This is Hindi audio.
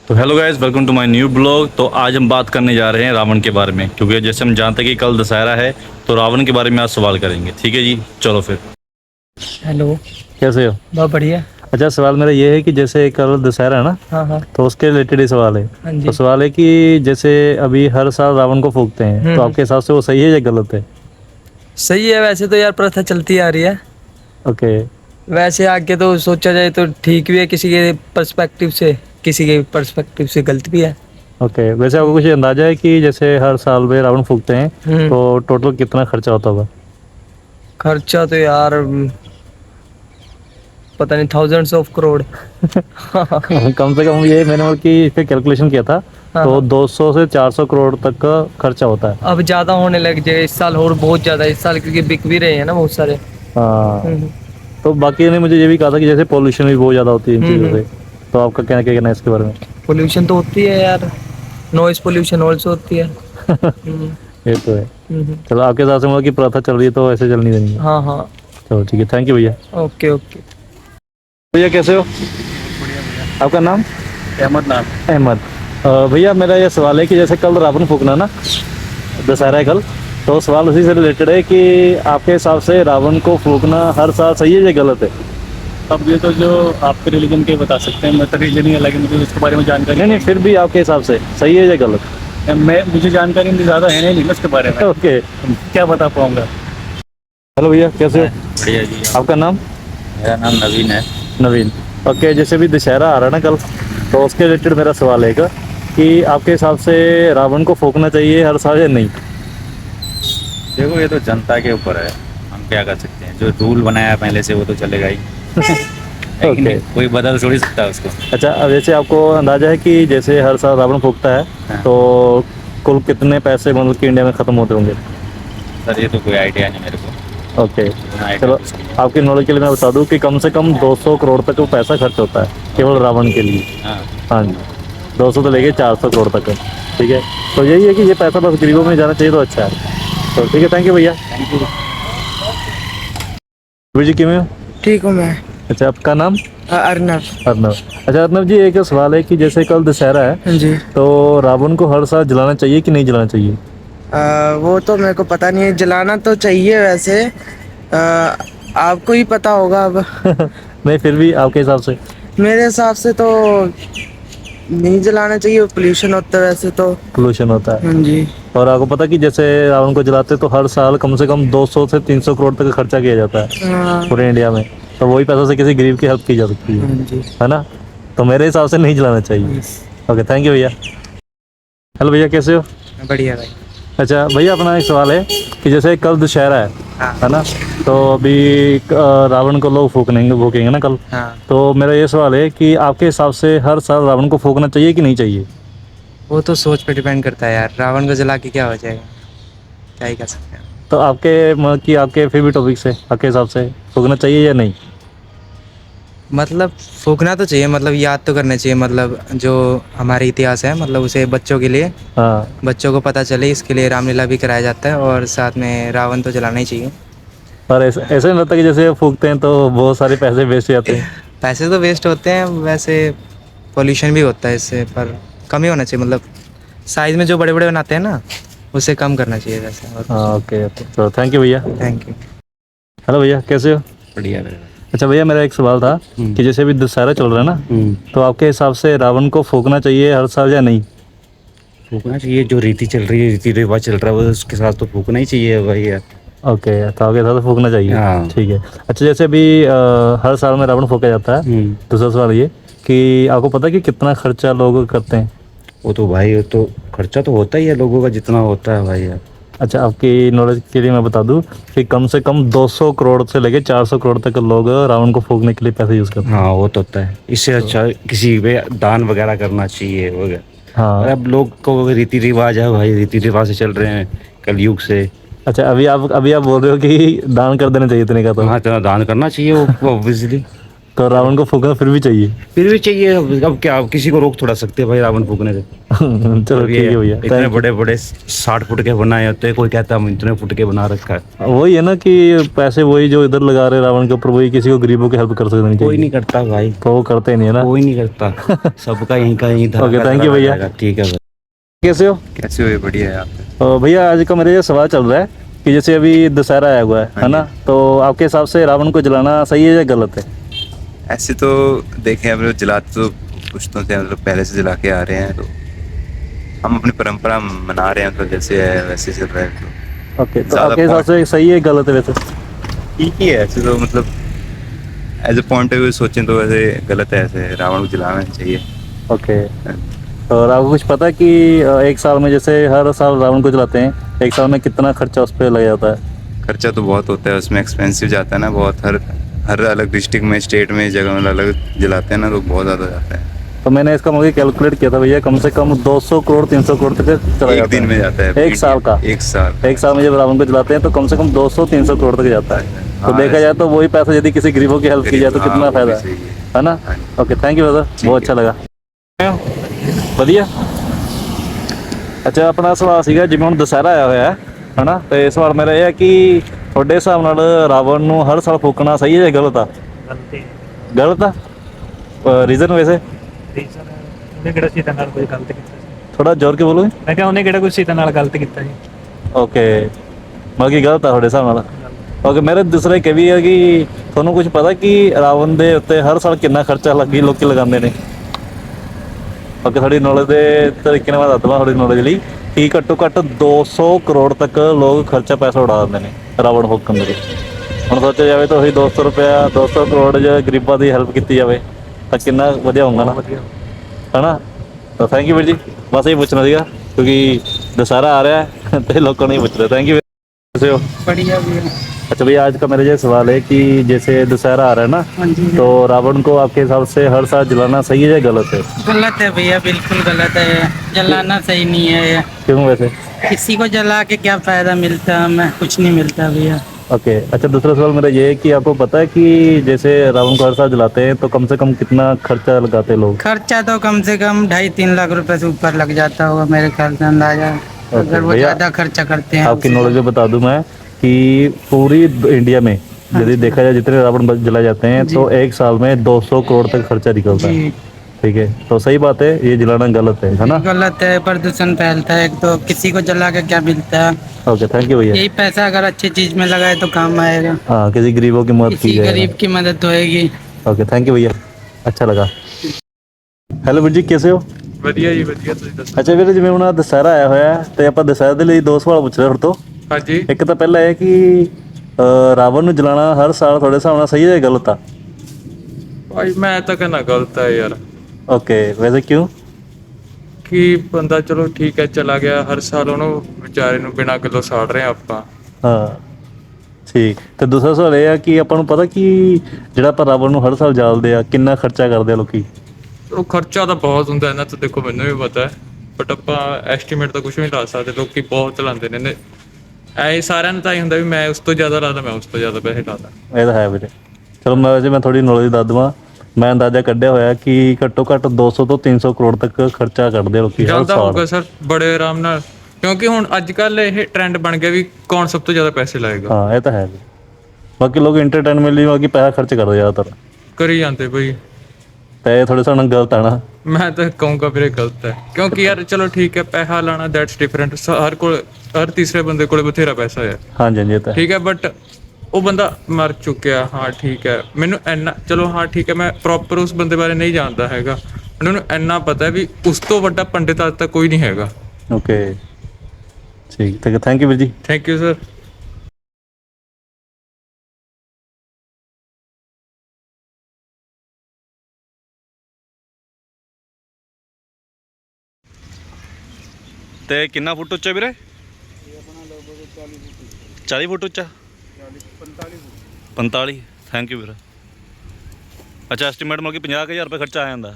तो hello guys, welcome to my new blog. तो आज हम बात करने जा रहे हैं रावण के बारे में, क्योंकि जैसे हम जानते हैं कि कल दशहरा है, तो रावण के बारे में आज सवाल करेंगे। ठीक है जी, चलो फिर। हेलो। कैसे हो? बहुत बढ़िया। अच्छा, सवाल मेरा ये है कि जैसे कल दशहरा है ना, हाँ हाँ। तो उसके रिलेटेड ही सवाल है। हाँ तो जी। सवाल है कि जैसे अभी हर साल रावण को फूकते हैं, तो आपके हिसाब से वो सही है या गलत है? सही है, वैसे तो यार प्रथा चलती आ रही है। ओके। वैसे आगे तो सोचा जाए तो ठीक भी है, किसी के पर्सपेक्टिव से, किसी के पर्सपेक्टिव से गलत भी है। ओके, वैसे आपको कुछ अंदाजा है कि जैसे हर साल में रावण फूकते हैं हम्म। तो टोटल कितना खर्चा होता होगा? खर्चा तो यार पता नहीं, थाउजेंड्स ऑफ करोड़। हाँ कम से कम ये मैंने मतलब कि इस पे कैलकुलेशन किया था, तो हाँ। 200 से 400 करोड़ तक का खर्चा होता है। अब ज्यादा होने लग जाएगा इस साल, और बहुत ज्यादा इस साल, क्योंकि बिक भी रहे हैं ना बहुत सारे। हाँ। हम्म तो बाकी ने मुझे ये भी कहा था कि जैसे पोल्यूशन भी बहुत ज़्यादा होती है इन चीज़ों हम्म। से। तो आपका क्या कहना है इसके बारे में? पोल्यूशन तो होती है यार, नॉइज पोल्यूशन ऑल्सो होती है। हम्म ये तो है। हम्म। चलो, आपके हिसाब से मतलब कि प्रथा चल रही है तो ऐसे चलनी देनी है। हाँ हाँ। चलो ठीक है, थैंक यू भैया। Okay okay. भैया कैसे हो? बढ़िया बढ़िया। आपका नाम? अहमद नाम। अहमद। भैया मेरा ये सवाल है कि जैसे कल रावण फूकना ना, दशहरा है कल, तो सवाल उसी से रिलेटेड है कि आपके हिसाब से रावण को फूकना हर साल सही है या गलत है? अब ये तो जो आपके रिलीजन के बता सकते हैं, मैं तो रिलीजन ही अलग है, मुझे उसके बारे में जानकारी नहीं नहीं, फिर भी आपके हिसाब से सही है या गलत? है। मुझे जानकारी नहीं, ज़्यादा है नहीं उसके बारे में, ओके। क्या बता पाऊँगा। हेलो भैया, कैसे हो? बढ़िया जी। आपका नाम? मेरा नाम नवीन है। नवीन। ओके, जैसे भी दशहरा आ रहा है ना कल, तो उसके रिलेटेड मेरा सवाल है कि आपके हिसाब से रावण को फूकना चाहिए हर साल या नहीं? देखो, ये तो जनता के ऊपर है, हम क्या कर सकते हैं। जो रूल बनाया है पहले से वो तो चलेगा ही। है कि ओके। नहीं? कोई बदल थोड़ी सकता है उसको। अच्छा, अब जैसे आपको अंदाजा है कि जैसे हर साल रावण फूकता है, हाँ। तो कुल कितने पैसे मतलब कि इंडिया में ख़त्म होते होंगे? सर, ये तो कोई आइडिया नहीं मेरे को। ओके। इतना आइडिया चलो, कुछ नहीं है। आपकी नॉलेज के लिए मैं बता दूं कि कम से कम 200 करोड़ तक वो पैसा खर्च होता है केवल रावण के लिए। हाँ। हाँ जी, 200 से लेके 400 करोड़ तक है। ठीक है, तो यही है कि ये पैसा बस गरीबों में जाना चाहिए तो अच्छा है। तो ठीक है, थैंक यू भैया। Thank you. जी, किमें हो? ठीक हूँ मैं। अच्छा, आपका नाम? अर्नब। अर्नब। अच्छा अर्नब जी, एक सवाल है कि जैसे कल दशहरा है, हाँ जी। तो रावण को हर साल जलाना चाहिए कि नहीं जलाना चाहिए? वो तो मेरे को पता नहीं है, जलाना तो चाहिए वैसे। आपको ही पता होगा अब। नहीं, फिर भी आपके हिसाब से? मेरे हिसाब से तो नहीं जलाना चाहिए, पोल्यूशन होता है वैसे तो। पोल्यूशन होता है। हाँ जी। और आपको पता कि जैसे रावण को जलाते तो हर साल कम से कम 200 से 300 करोड़ तक का खर्चा किया जाता है हाँ पूरे इंडिया में। तो वही पैसों से किसी गरीब की हेल्प की जा सकती है हाँ जी। है ना? तो मेरे हिसाब से नहीं जलाना चाहिए। ओके, थैंक यू भैया। हेलो भैया, कैसे हो? बढ़िया भाई। अच्छा भैया, अपना एक सवाल है कि जैसे कल दशहरा है ना, तो अभी रावण को लोग फूकेंगे ना कल। हाँ। तो मेरा ये सवाल है कि आपके हिसाब से हर साल रावण को फूकना चाहिए कि नहीं चाहिए? वो तो सोच पे डिपेंड करता है यार, रावण को जला के क्या हो जाएगा, क्या ही कर सकते हैं। तो आपके मतलब कि आपके फेवरेट टॉपिक से आपके हिसाब से फूकना चाहिए या नहीं? मतलब फूकना तो चाहिए, मतलब याद तो करना चाहिए, मतलब जो हमारे इतिहास है, मतलब उसे बच्चों के लिए, हाँ। बच्चों को पता चले, इसके लिए रामलीला भी कराया जाता है, और साथ में रावण तो जलाना ही चाहिए। और ऐसे नहीं लगता कि जैसे फूकते हैं तो बहुत सारे पैसे वेस्ट जाते हैं? पैसे तो वेस्ट होते हैं, वैसे पोल्यूशन भी होता है इससे, पर कम ही होना चाहिए, मतलब साइज़ में जो बड़े बड़े बनाते हैं ना, उसे कम करना चाहिए वैसे। और हाँ, ओके ओके, तो थैंक यू भैया। Thank you. हेलो भैया, कैसे हो? बढ़िया मेरे। अच्छा भैया, मेरा एक सवाल था कि जैसे अभी दशहरा चल रहा है ना, तो आपके हिसाब से रावण को फूकना चाहिए हर साल या नहीं? फूकना चाहिए, जो रीति चल रही है, रीति रिवाज चल रहा है, वो उसके साथ तो फूकना ही चाहिए भाई यार। ओके, तो आपके हिसाब से फूकना चाहिए। हाँ। ठीक है। अच्छा, जैसे अभी हर साल में रावण फूका जाता है, दूसरा सवाल ये कि आपको पता है कि कितना खर्चा लोग करते हैं? वो तो भाई, वो तो खर्चा तो होता ही है लोगों का, जितना होता है भाई यार। अच्छा, आपकी नॉलेज के लिए मैं बता दूं कि कम से कम 200 करोड़ से लेके 400 करोड़ तक लोग रावण को फूकने के लिए पैसे यूज़ करते हैं। हाँ, वो तो होता है। इससे अच्छा किसी पे दान वगैरह करना चाहिए वगैरह। और हाँ। अब लोग को रीति रिवाज है भाई, रीति रिवाज से चल रहे हैं कलयुग से। अच्छा, अभी आप बोल रहे हो कि दान कर देना चाहिए इतने का? तो हाँ, इतना दान करना चाहिए वो ऑब्वियसली। तो रावण को फूकना फिर भी चाहिए। फिर भी चाहिए। अब क्या, अब किसी को रोक थोड़ा सकते हैं भाई रावण फूकने से। चलो अब ठीक ये है भैया, इतने thank you। बड़े बड़े 60 फुट के बनाए होते हैं, कोई कहता है हम इतने फुट के बना रखा है। वही है ना कि पैसे वही जो इधर लगा रहे रावण के ऊपर, वही किसी को गरीबों की हेल्प कर सकते नहीं कोई चाहिए। नहीं करता भाई, तो वो करते नहीं है ना। कोई नहीं करता। सबका यहीं का यहीं धरा Okay, का thank धरा you भैया। रहेगा। ठीक है भाई। कैसे हो? कैसे हुए? बढ़िया है आप? भैया आज का मेरा ये सवाल चल रहा है कि जैसे अभी दशहरा आया हुआ है ना, तो आपके हिसाब से रावण को जलाना सही है या गलत है? ऐसे तो देखें, अब जलाते तो पुश्तों से मतलब पहले से जला के आ रहे हैं, तो हम अपनी परंपरा मना रहे हैं, तो जैसे है वैसे चल रहा है। तो ओके, तो ज़्यादा आपके हिसाब से सही है गलत है वैसे? ठीक ही है ऐसे तो, मतलब as a point of view सोचें तो वैसे गलत है, ऐसे रावण को जलाना नहीं चाहिए। ओके, और आपको कुछ पता है कि एक साल में जैसे हर साल रावण को जलाते हैं, एक साल में कितना खर्चा उस पर लग जाता है? खर्चा तो बहुत होता है उसमें, एक्सपेंसिव जाता है ना बहुत। हर अलग डिस्ट्रिक्ट में, स्टेट में, जगह में अलग जलाते हैं ना, तो बहुत ज़्यादा जाता है। तो मैंने इसका मुझे कैलकुलेट किया था भैया, कम से कम 200 करोड़ 300 करोड़ तक चला एक जाता दिन है। में जाता है। एक साल का? एक साल में जब रावण को जलाते हैं तो कम से कम 200-300 करोड़ तक जाता है। तो हाँ, देखा जाए तो वही पैसा यदि किसी गरीबों की हेल्प की जाए तो हाँ, कितना वो भी फायदा सही है ना? हाँ। ओके, थैंक यू ब्रदर, बहुत अच्छा लगा। ਵਧੀਆ। ਅੱਛਾ, ਆਪਣਾ ਸਵਾਲ ਸੀਗਾ ਜਿਵੇਂ ਹੁਣ ਦੁਸਹਿਰਾ ਆਇਆ ਹੋਇਆ ਹੈ ਨਾ, ਤੇ ਸਵਾਲ ਮੇਰਾ ਇਹ ਹੈ ਕਿ ਤੁਹਾਡੇ ਹਿਸਾਬ ਨਾਲ ਰਾਵਣ ਨੂੰ ਹਰ ਸਾਲ ਫੂਕਣਾ ਸਹੀ ਹੈ ਜਾਂ ਗਲਤ ਆ? ਗਲਤ ਆ? ਰੀਜ਼ਨ ਵੈਸੇ? ਰੀਜ਼ਨ ਉਹਨੇ ਕਿਹੜਾ ਸੀਤਾ ਨਾਲ ਕੋਈ ਗਲਤ ਕੀਤਾ ਸੀ? ਥੋੜਾ ਜ਼ੋਰ ਕੇ ਬੋਲੋਗੇ। ਮੈਂ ਕਿਹਾ ਉਹਨੇ ਕਿਹੜਾ ਕੋਈ ਸੀਤਾ ਨਾਲ ਗਲਤ ਕੀਤਾ ਜੀ? ਓਕੇ, ਬਾਕੀ ਗਲਤ ਆ ਤੁਹਾਡੇ ਹਿਸਾਬ ਨਾਲ। ਓਕੇ, ਮੇਰੇ ਦੂਸਰਾ ਇੱਕ ਇਹ ਵੀ ਹੈ ਕਿ ਤੁਹਾਨੂੰ ਕੁਝ ਪਤਾ ਕਿ ਰਾਵਣ ਦੇ ਉੱਤੇ ਹਰ ਸਾਲ ਕਿੰਨਾ ਖਰਚਾ ਲੋਕੀ ਲਗਾਉਂਦੇ ਨੇ? ਓਕੇ, ਤੁਹਾਡੀ ਨੌਲੇਜ ਦੇ ਤਰੀਕੇ ਨਾਲ ਮੈਂ ਦੱਸ ਦੇਵਾਂ, ਤੁਹਾਡੀ ਨੌਲੇਜ ਲਈ ਕਿ ਘੱਟੋ ਘੱਟ 200 ਕਰੋੜ ਤੱਕ ਲੋਕ ਖਰਚਾ ਪੈਸਾ ਉਡਾ ਦਿੰਦੇ ਨੇ ਰਾਵਣ ਫੂਕਣ ਦੇ ਲਈ। ਹੁਣ ਸੋਚਿਆ ਜਾਵੇ ਤਾਂ ਉਹੀ 200 ਰੁਪਇਆ 200 ਕਰੋੜ ਜੇ ਗਰੀਬਾਂ ਦੀ ਹੈਲਪ ਕੀਤੀ ਜਾਵੇ ਤਾਂ ਕਿੰਨਾ ਵਧੀਆ ਹੋਊਗਾ ਨਾ, ਹੈ ਨਾ? ਤਾਂ ਥੈਂਕ ਯੂ ਵੀਰ ਜੀ, ਬਸ ਇਹ ਪੁੱਛਣਾ ਸੀਗਾ ਕਿਉਂਕਿ ਦੁਸਹਿਰਾ ਆ ਰਿਹਾ ਹੈ ਤੇ ਲੋਕਾਂ ਨੂੰ ਹੀ ਪੁੱਛ ਰਹੇ। Thank you. कैसे हो? बढ़िया भैया। अच्छा भैया, आज का मेरा ये सवाल है कि जैसे दुसहरा आ रहा है ना, हाँ जी। तो रावण को आपके हिसाब से हर साल जलाना सही है या गलत है? गलत है भैया, बिल्कुल गलत है। जलाना सही नहीं है ये। क्यों वैसे? किसी को जला के क्या फायदा मिलता है? हमें कुछ नहीं मिलता भैया। ओके, अच्छा दूसरा सवाल मेरा ये है कि आपको पता है कि जैसे रावण को हर साल जलाते हैं तो कम से कम कितना खर्चा लगाते हैं लोग? खर्चा तो कम से कम 2.5-3 लाख रुपए से ऊपर लग जाता होगा मेरे ख्याल से, अंदाजा। अगर वो भैया, ज्यादा खर्चा करते हैं। आपकी नॉलेज में बता दूं मैं कि पूरी इंडिया में यदि देखा जाए जितने रावण जलाए जाते हैं तो एक साल में 200 करोड़ तक खर्चा निकलता है। जी, ठीक है, तो सही बात है, ये जलाना गलत है ना? गलत है। प्रदूषण फैलता है, एक तो किसी को जला के क्या मिलता है? ओके, थैंक यू भैया। यही पैसा अगर अच्छी चीज में लगाए तो काम आएगा, हाँ, किसी गरीबों की मदद की किसी जाए। गरीब की मदद होएगी। ओके, थैंक यू भैया, अच्छा लगा। ਹੈਲੋ ਵੀਰ ਜੀ, कैसे हो? ਵਧੀਆ ਜੀ, ਵਧੀਆ। ਤੁਸੀਂ ਦੱਸੋ? ਅੱਛਾ ਵੀਰ, ਜਿਵੇਂ ਹੁਣ ਆਹ ਦੁਸਹਿਰਾ ਆਇਆ ਹੋਇਆ ਹੈ ਤੇ ਆਪਾਂ ਦੁਸਹਿਰੇ ਦੇ ਲਈ ਦੋ ਸਵਾਲ ਪੁੱਛ ਰਹੇ ਤੁਹਾਡੇ ਤੋਂ। ਹਾਂਜੀ। ਇੱਕ ਤਾਂ ਪਹਿਲਾ ਇਹ ਕਿ ਰਾਵਣ ਨੂੰ ਜਲਾਣਾ ਹਰ ਸਾਲ ਤੁਹਾਡੇ ਹਿਸਾਬ ਨਾਲ ਸਹੀ ਹੈ ਜਾਂ ਗਲਤ ਆ? ਭਾਈ ਮੈਂ ਤਾਂ ਕਹਿੰਦਾ ਗਲਤ ਹੈ ਯਾਰ। ਓਕੇ, ਵੈਸੇ ਕਿਉਂ? ਕਿ ਬੰਦਾ ਚਲੋ ਠੀਕ ਹੈ ਚਲਾ ਗਿਆ, ਹਰ ਸਾਲ ਉਹਨੂੰ ਵਿਚਾਰੇ ਨੂੰ ਬਿਨਾਂ ਗੱਲੋਂ ਸਾੜ ਰਹੇ ਆਪਾਂ। ਹਾਂ ਠੀਕ। ਤੇ ਦੂਸਰਾ ਸਵਾਲ ਇਹ ਆ ਕਿ ਆਪਾਂ ਨੂੰ ਪਤਾ ਕਿ ਜਿਹੜਾ ਆਪਾਂ ਰਾਵਣ ਨੂੰ ਹਰ ਸਾਲ ਜਾਲਦੇ ਆ ਕਿੰਨਾ ਖਰਚਾ ਕਰਦੇ ਆ ਲੋਕੀ? ਉਹ ਖਰਚਾ ਤਾਂ ਬਹੁਤ ਹੁੰਦਾ ਇਹਨਾਂ ਤਾਂ, ਦੇਖੋ ਮੈਨੂੰ ਵੀ ਪਤਾ ਹੈ, ਬਟ ਆਪਾਂ ਐਸਟੀਮੇਟ ਤਾਂ ਕੁਝ ਵੀ ਲਾ ਸਕਦੇ। ਲੋਕੀ ਬਹੁਤ ਚਲਾਉਂਦੇ ਨੇ ਐ, ਸਾਰਿਆਂ ਨੂੰ ਤਾਂ ਹੀ ਹੁੰਦਾ ਵੀ ਮੈਂ ਉਸ ਤੋਂ ਜ਼ਿਆਦਾ ਲਾਦਾ, ਮੈਂ ਉਸ ਤੋਂ ਜ਼ਿਆਦਾ ਪੈਸੇ ਲਾਦਾ। ਇਹ ਤਾਂ ਹੈ ਵੀਰੇ। ਚਲੋ ਮੈਂ ਥੋੜੀ ਨੌਲੇਜ ਦੱਸ ਦੇਵਾਂ, ਮੈਂ ਅੰਦਾਜ਼ਾ ਕੱਢਿਆ ਹੋਇਆ ਕਿ ਘੱਟੋ ਘੱਟ 200 ਤੋਂ 300 ਕਰੋੜ ਤੱਕ ਖਰਚਾ ਕਰਦੇ ਆ ਲੋਕੀ ਹਰ ਜ਼ਿਆਦਾ ਹੋਊਗਾ ਸਾਲ। ਸਰ, ਬੜੇ ਆਰਾਮ ਨਾਲ, ਕਿਉਂਕਿ ਹੁਣ ਅੱਜ ਕੱਲ ਇਹ ਟ੍ਰੈਂਡ ਬਣ ਗਿਆ ਵੀ ਕੌਣ ਸਭ ਤੋਂ ਜ਼ਿਆਦਾ ਪੈਸੇ ਲਾਏਗਾ। ਹਾਂ, ਇਹ ਤਾਂ ਹੈ ਵੀਰੇ। ਬਾਕੀ ਲੋਕ ਇੰਟਰਟੇਨਮੈਂਟ ਲਈ ਬਾਕੀ ਪੈਸਾ ਖਰਚ ਕਰਦੇ ਜ਼ਿਆਦਾਤਰ, ਕਰੀ ਜਾਂਦੇ ਬਈ। ਤੇ ਇਹ ਥੋੜੇ ਸਾਨੂੰ ਗਲਤ ਆ ਨਾ? ਮੈਂ ਤਾਂ ਕਹੂੰਗਾ ਵੀਰੇ ਗਲਤ ਹੈ, ਕਿਉਂਕਿ ਯਾਰ ਚਲੋ ਠੀਕ ਹੈ ਪੈਸਾ ਲਾਣਾ ਦੈਟਸ ਡਿਫਰੈਂਟ, ਹਰ ਤੀਸਰੇ ਬੰਦੇ ਕੋਲੇ ਬਥੇਰਾ ਪੈਸਾ ਹੈ, ਹਾਂਜੀ ਹਾਂਜੀ, ਇਹ ਤਾਂ ਹੈ। ਠੀਕ ਹੈ, ਬਟ ਉਹ ਬੰਦਾ ਮਰ ਚੁੱਕਿਆ। ਹਾਂ ਠੀਕ ਹੈ, ਮੈਨੂੰ ਇੰਨਾ ਚਲੋ, ਹਾਂ ਠੀਕ ਹੈ, ਮੈਂ ਪ੍ਰੋਪਰ ਉਸ ਬੰਦੇ ਬਾਰੇ ਨਹੀਂ ਜਾਣਦਾ ਹੈਗਾ, ਮੈਨੂੰ ਇੰਨਾ ਪਤਾ ਵੀ ਉਸ ਤੋਂ ਵੱਡਾ ਪੰਡਿਤ ਅੱਜ ਤੱਕ ਕੋਈ ਨਹੀਂ ਹੈਗਾ। ਓਕੇ ਠੀਕ ਹੈ, ਥੈਂਕ ਯੂ ਵੀਰ ਜੀ। Thank you sir. ਤੇ ਕਿੰਨਾ ਫੁੱਟ ਉੱਚਾ ਵੀਰੇ? 40 ਫੁੱਟ ਉੱਚਾ? 45। ਥੈਂਕ ਯੂ ਵੀਰੇ। ਅੱਛਾ, ਐਸਟੀਮੇਟ ਮਤਲਬ ਕਿ 50,000 ਰੁਪਏ ਖਰਚਾ ਆ ਜਾਂਦਾ?